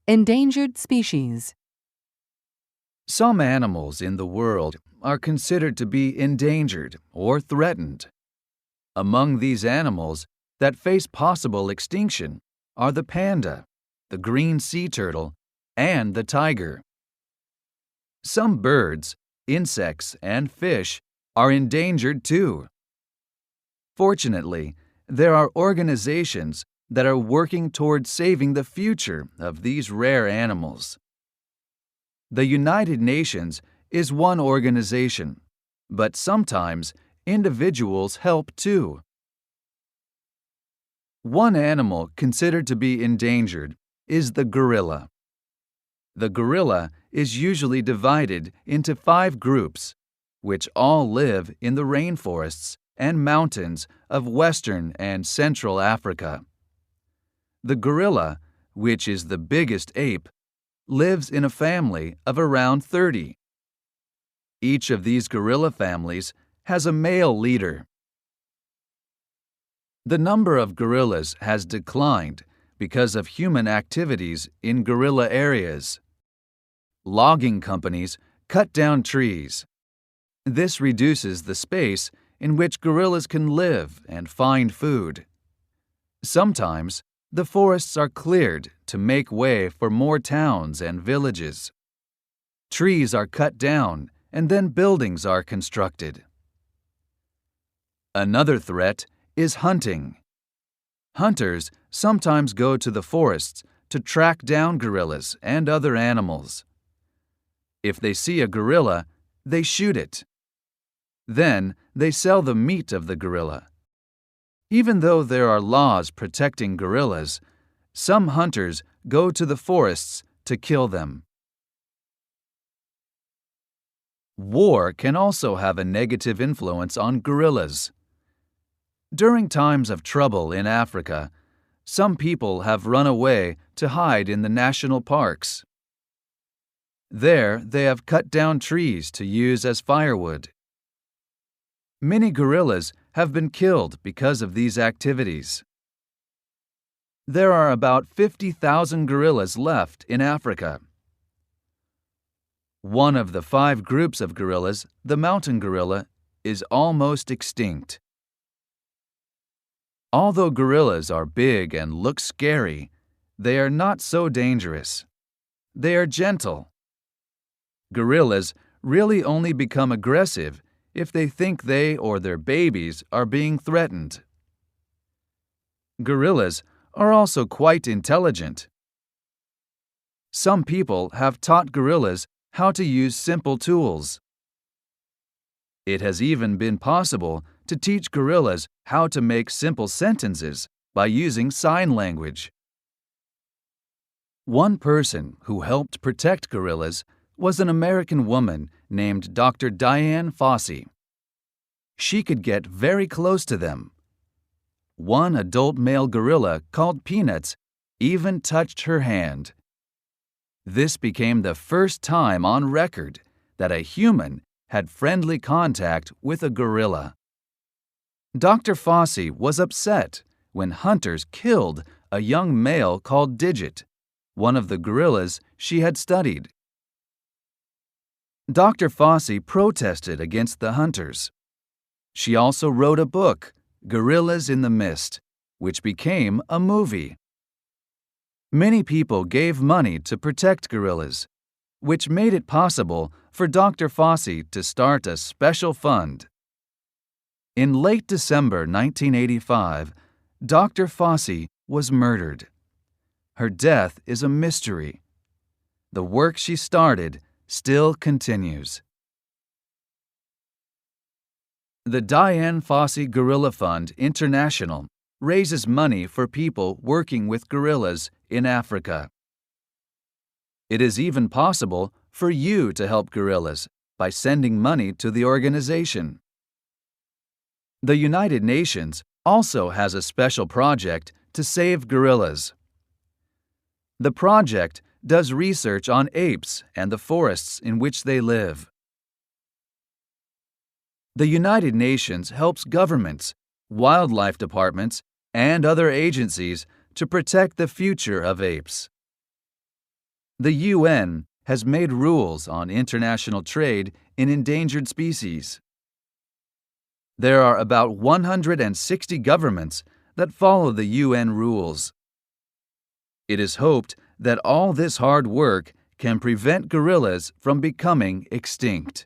Endangered species. Some animals in the world are considered to be endangered or threatened. Among these animals that face possible extinction are the panda, the green sea turtle, and the tiger. Some birds, insects, and fish are endangered too. Fortunately, there are organizations that are working toward saving the future of these rare animals. The United Nations is one organization, but sometimes individuals help too. One animal considered to be endangered is the gorilla. The gorilla is usually divided into 5 groups, which all live in the rainforests and mountains of Western and Central Africa. The gorilla, which is the biggest ape, lives in a family of around 30. Each of these gorilla families has a male leader. The number of gorillas has declined because of human activities in gorilla areas. Logging companies cut down trees. This reduces the space in which gorillas can live and find food. Sometimes, the forests are cleared to make way for more towns and villages. Trees are cut down and then buildings are constructed. Another threat is hunting. Hunters sometimes go to the forests to track down gorillas and other animals. If they see a gorilla, they shoot it. Then they sell the meat of the gorilla. Even though there are laws protecting gorillas, some hunters go to the forests to kill them. War can also have a negative influence on gorillas. During times of trouble in Africa, some people have run away to hide in the national parks. There, they have cut down trees to use as firewood. Many gorillas have been killed because of these activities. There are about 50,000 gorillas left in Africa. One of the 5 groups of gorillas, the mountain gorilla, is almost extinct. Although gorillas are big and look scary, they are not so dangerous. They are gentle. Gorillas really only become aggressive if they think they or their babies are being threatened. Gorillas are also quite intelligent. Some people have taught gorillas how to use simple tools. It has even been possible to teach gorillas how to make simple sentences by using sign language. One person who helped protect gorillas was an American woman named Dr. Fosse. She could get very close to them. One adult male gorilla called Peanuts even touched her hand. This became the first time on record that a human had friendly contact with a gorilla. Dr. Fosse was upset when hunters killed a young male called Digit, one of the gorillas she had studied. Dr. Fosse protested against the hunters. She also wrote a book, Gorillas in the Mist, which became a movie. Many people gave money to protect gorillas, which made it possible for Dr. Fosse to start a special fund. In late December 1985, Dr. Fosse was murdered. Her death is a mystery. The work she started still continues. The Dian Fosse Gorilla Fund International raises money for people working with gorillas in Africa. It is even possible for you to help gorillas by sending money to the organization. The United Nations also has a special project to save gorillas. The project does research on apes and the forests in which they live. The United Nations helps governments, wildlife departments, and other agencies to protect the future of apes. The UN has made rules on international trade in endangered species. There are about 160 governments that follow the UN rules. It is hoped that all this hard work can prevent gorillas from becoming extinct.